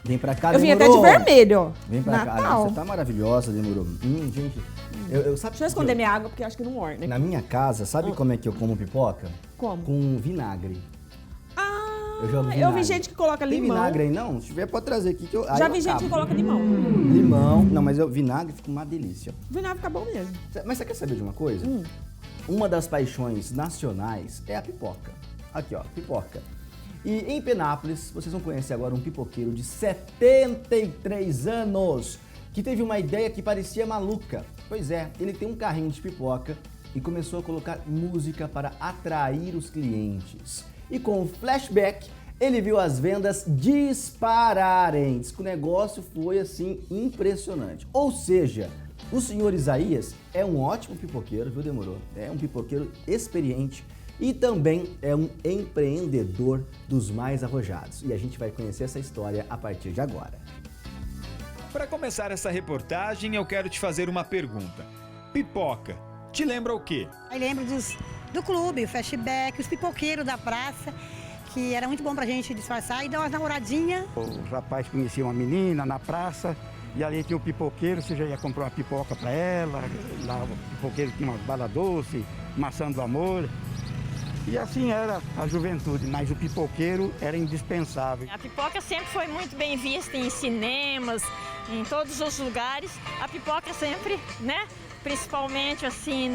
Vem pra cá, Eu vim Demorou. até de vermelho, ó. Vem pra cá. Natal. Você tá maravilhosa, Demorou. Gente, sabe Deixa eu esconder minha água, porque eu acho que não orna. Na minha casa, sabe como é que eu como pipoca? Como? Com vinagre. Ah, Eu jogo eu vinagre. vi gente que coloca Tem limão. vinagre aí não? Se tiver, pode trazer aqui que eu. Já vi gente que coloca limão. Limão. Não, mas vinagre fica uma delícia. O vinagre fica bom mesmo. Mas você quer saber de uma coisa? Uma das paixões nacionais é a pipoca. Aqui, ó, pipoca. E em Penápolis, vocês vão conhecer agora um pipoqueiro de 73 anos que teve uma ideia que parecia maluca. Pois é, ele tem um carrinho de pipoca e começou a colocar música para atrair os clientes. E com o flashback, ele viu as vendas dispararem. Diz que o negócio foi assim impressionante. Ou seja, o senhor Isaías é um ótimo pipoqueiro, viu, Demorou? É um pipoqueiro experiente e também é um empreendedor dos mais arrojados. E a gente vai conhecer essa história a partir de agora. Para começar essa reportagem, eu quero te fazer uma pergunta. Pipoca, te lembra o quê? Eu lembro do clube, o flashback, os pipoqueiros da praça, que era muito bom pra gente disfarçar e dar umas namoradinhas. O rapaz conhecia uma menina na praça e ali tinha o pipoqueiro, você já ia comprar uma pipoca para ela, lá o pipoqueiro tinha umas bala doce, maçã do amor. E assim era a juventude, mas o pipoqueiro era indispensável. A pipoca sempre foi muito bem vista em cinemas, em todos os lugares. A pipoca sempre, né? Principalmente assim,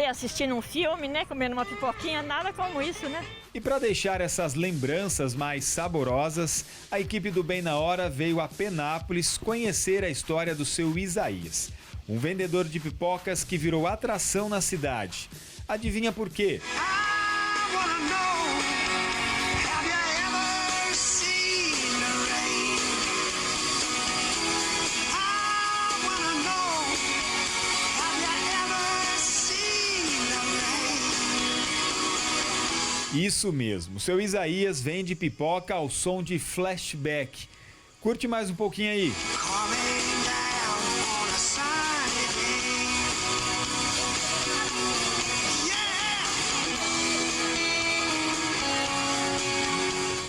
assistindo um filme, né? Comendo uma pipoquinha, nada como isso, né? E para deixar essas lembranças mais saborosas, a equipe do Bem na Hora veio a Penápolis conhecer a história do seu Isaías, um vendedor de pipocas que virou atração na cidade. Adivinha por quê? Isso mesmo, seu Isaías vende pipoca ao som de flashback. Curte mais um pouquinho aí.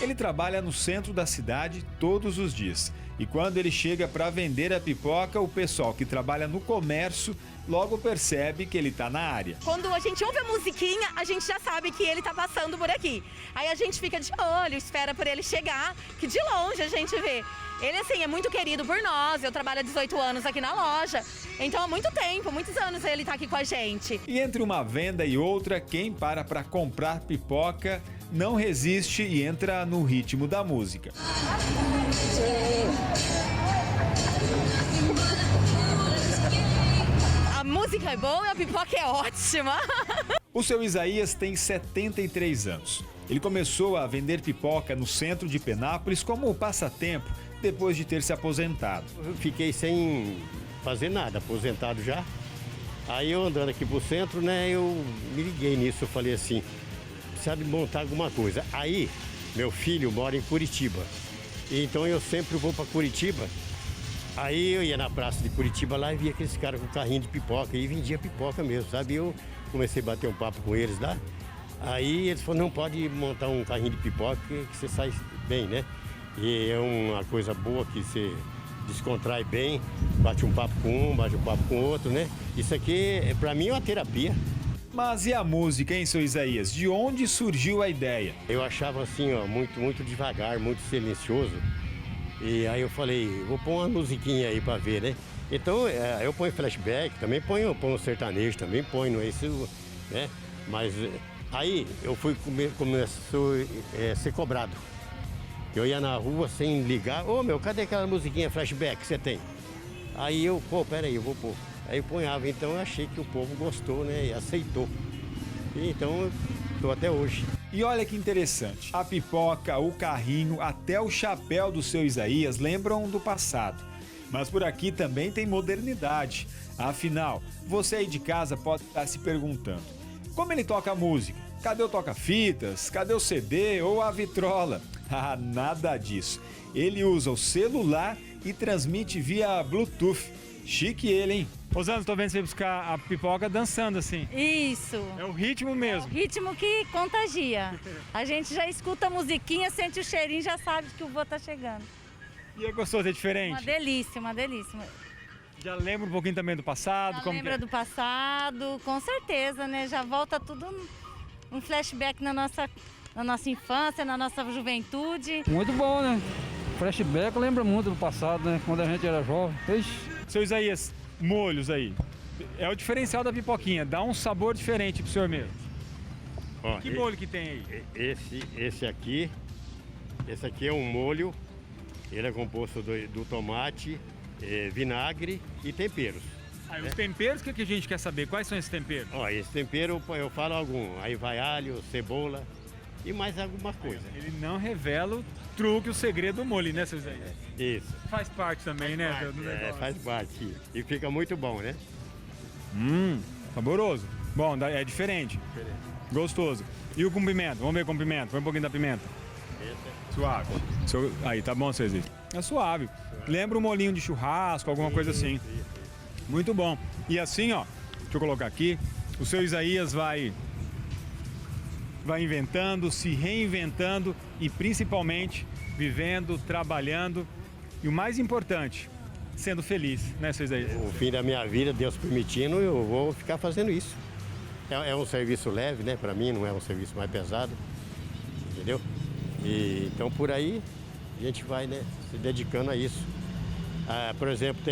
Ele trabalha no centro da cidade todos os dias. E quando ele chega para vender a pipoca, o pessoal que trabalha no comércio logo percebe que ele está na área. Quando a gente ouve a musiquinha, a gente já sabe que ele está passando por aqui. Aí a gente fica de olho, espera por ele chegar, que de longe a gente vê. Ele, assim, é muito querido por nós, eu trabalho há 18 anos aqui na loja, então há muito tempo, muitos anos ele está aqui com a gente. E entre uma venda e outra, quem para comprar pipoca não resiste e entra no ritmo da música. A música é boa e a pipoca é ótima. O seu Isaías tem 73 anos. Ele começou a vender pipoca no centro de Penápolis como passatempo, depois de ter se aposentado. Eu fiquei sem fazer nada, aposentado já. Aí eu andando aqui pro centro, né, eu me liguei nisso, eu falei assim, precisa de montar alguma coisa. Aí, meu filho mora em Curitiba, então eu sempre vou para Curitiba. Aí eu ia na praça de Curitiba lá e via aqueles caras com carrinho de pipoca e vendia pipoca mesmo, sabe? Eu comecei a bater um papo com eles lá. Aí eles falaram, não, pode montar um carrinho de pipoca que você sai bem, né? E é uma coisa boa que você descontrai bem, bate um papo com um, bate um papo com outro, né? Isso aqui, pra mim, é uma terapia. Mas e a música, hein, seu Isaías? De onde surgiu a ideia? Eu achava assim, ó, muito devagar, muito silencioso. E aí eu falei, vou pôr uma musiquinha aí pra ver, né? Então, eu ponho flashback, também ponho sertanejo, também ponho isso, né? Mas aí eu fui, começou a ser cobrado. Eu ia na rua sem ligar, ô meu, cadê aquela musiquinha flashback que você tem? Aí eu, pô, peraí, eu vou pôr. Aí eu ponhava, então eu achei que o povo gostou, né, e aceitou. E então eu tô até hoje. E olha que interessante, a pipoca, o carrinho, até o chapéu do seu Isaías lembram do passado. Mas por aqui também tem modernidade. Afinal, você aí de casa pode estar se perguntando, como ele toca música? Cadê o toca-fitas? Cadê o CD ou a vitrola? Ah, nada disso. Ele usa o celular e transmite via Bluetooth. Chique ele, hein? Rosana, tô vendo você buscar a pipoca dançando assim. Isso. É o ritmo mesmo. É o ritmo que contagia. A gente já escuta a musiquinha, sente o cheirinho, já sabe que o vô tá chegando. E é gostoso, é Uma diferente? delícia, uma delícia. Já lembra um pouquinho também do passado? Já como que lembra é? do passado, com certeza, né? Já volta tudo um flashback na nossa infância, na nossa juventude. Muito bom, né? Flashback lembra muito do passado, né? Quando a gente era jovem. Ixi. Seu Isaías, molhos aí. É o diferencial da pipoquinha, dá um sabor diferente pro senhor mesmo. Ó, Que molho que tem aí? Esse aqui é um molho, ele é composto do tomate, vinagre e temperos. Aí os temperos, o que a gente quer saber? Quais são esses temperos? Ó, esse tempero eu falo algum, aí vai alho, cebola e mais alguma coisa. Ele não revela o truque, o segredo do molho, né, seu Isaías? Isso. Faz parte também, né? do negócio. Faz parte. E fica muito bom, né? Saboroso. Bom, é diferente. Gostoso. E o com pimenta? Vamos ver com pimenta. Põe um pouquinho da pimenta. Suave. Aí, tá bom, seu Isaías? É suave. Lembra um molinho de churrasco, alguma coisa assim. Muito bom. E assim, ó, deixa eu colocar aqui. O seu Isaías vai inventando, se reinventando e principalmente vivendo, trabalhando e o mais importante, sendo feliz, né, seu Isaías? O fim da minha vida, Deus permitindo, eu vou ficar fazendo isso. É um serviço leve, né, para mim, não é um serviço mais pesado, entendeu? E, então por aí a gente vai, né, se dedicando a isso. Por exemplo,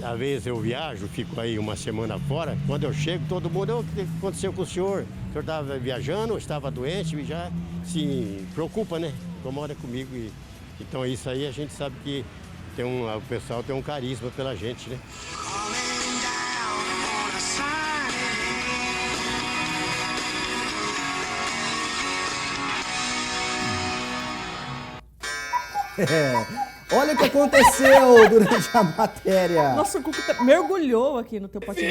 às vezes eu viajo, fico aí uma semana fora, quando eu chego, todo mundo, o que aconteceu com o senhor? O senhor estava viajando, estava doente, e já se preocupa, né? Incomoda comigo. Então isso aí a gente sabe que o pessoal tem um carisma pela gente, né? Olha o que aconteceu durante a matéria. Nossa, o Cuco mergulhou aqui no teu potinho.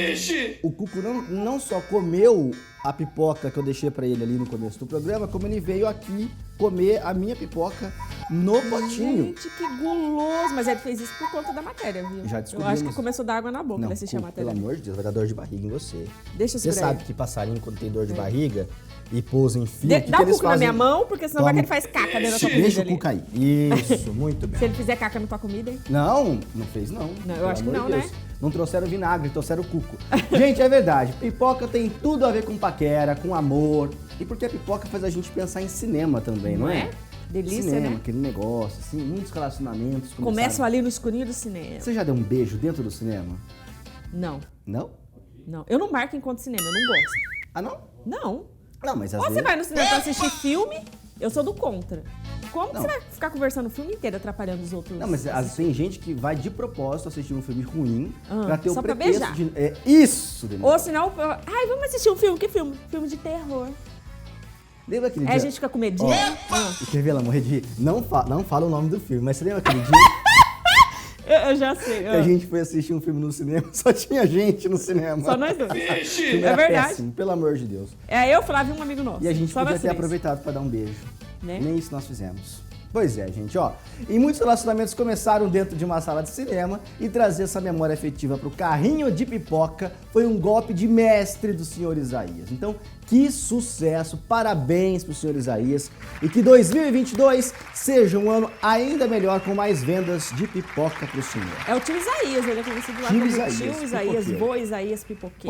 O Cuco não só comeu a pipoca que eu deixei pra ele ali no começo do programa, como ele veio aqui comer a minha pipoca no potinho. Gente, que guloso. Mas ele fez isso por conta da matéria, viu? Já Eu descobrimos. acho que começou a dar água na boca Não, de assistir a Cuco, matéria. pelo amor de Deus, vai dar dor de barriga em você. Deixa Você isso pra sabe ele. que passarinho, quando tem dor de barriga e pousa em fio, Dá o eles Cuco na minha mão, porque senão vai que ele faz caca dentro da tua comida Deixa o ali. Cuco aí. Isso, muito bem. Se ele fizer caca na tua comida, hein? Não fez não. Não, eu Pelo acho que amor não, de Deus. né? Não trouxeram vinagre, trouxeram cuco. Gente, é verdade. Pipoca tem tudo a ver com paquera, com amor. E porque a pipoca faz a gente pensar em cinema também, não é? Delícia, Cinema, né? aquele negócio, assim, muitos relacionamentos Começam começaram. ali no escurinho do cinema. Você já deu um beijo dentro do cinema? Não, Não? não. Eu não marco enquanto cinema, eu não gosto. Ah, não? Não. Não, mas às Ou vezes... você vai no cinema pra assistir filme, eu sou do contra. Como que você vai ficar conversando o filme inteiro, atrapalhando os outros? Não, mas tem gente que vai de propósito assistir um filme ruim pra ter só o pra pretexto beijar. de... É isso, Denise. Ou senão, ai, vamos assistir um filme. Que filme? Filme de terror. Lembra aquele Aí a dia... gente fica com medinho. Ó, quer ver ela morrer de rir? Não fala o nome do filme, mas você lembra aquele dia Eu já sei. que a gente foi assistir um filme no cinema? Só tinha gente no cinema. Só nós dois. O filme É era verdade. péssimo, pelo amor de Deus. É eu, Flávio e um amigo nosso. E a gente Só podia nós ter três. aproveitado para dar um beijo. Né? Nem isso nós fizemos. Pois é, gente, ó. E muitos relacionamentos começaram dentro de uma sala de cinema e trazer essa memória afetiva pro carrinho de pipoca foi um golpe de mestre do senhor Isaías. Então, que sucesso! Parabéns pro senhor Isaías e que 2022 seja um ano ainda melhor com mais vendas de pipoca pro senhor. É o tio Isaías, ele é conhecido lá Tio como Isaías, tio Isaías, pipoqueiro. vô Isaías Pipoqueiro.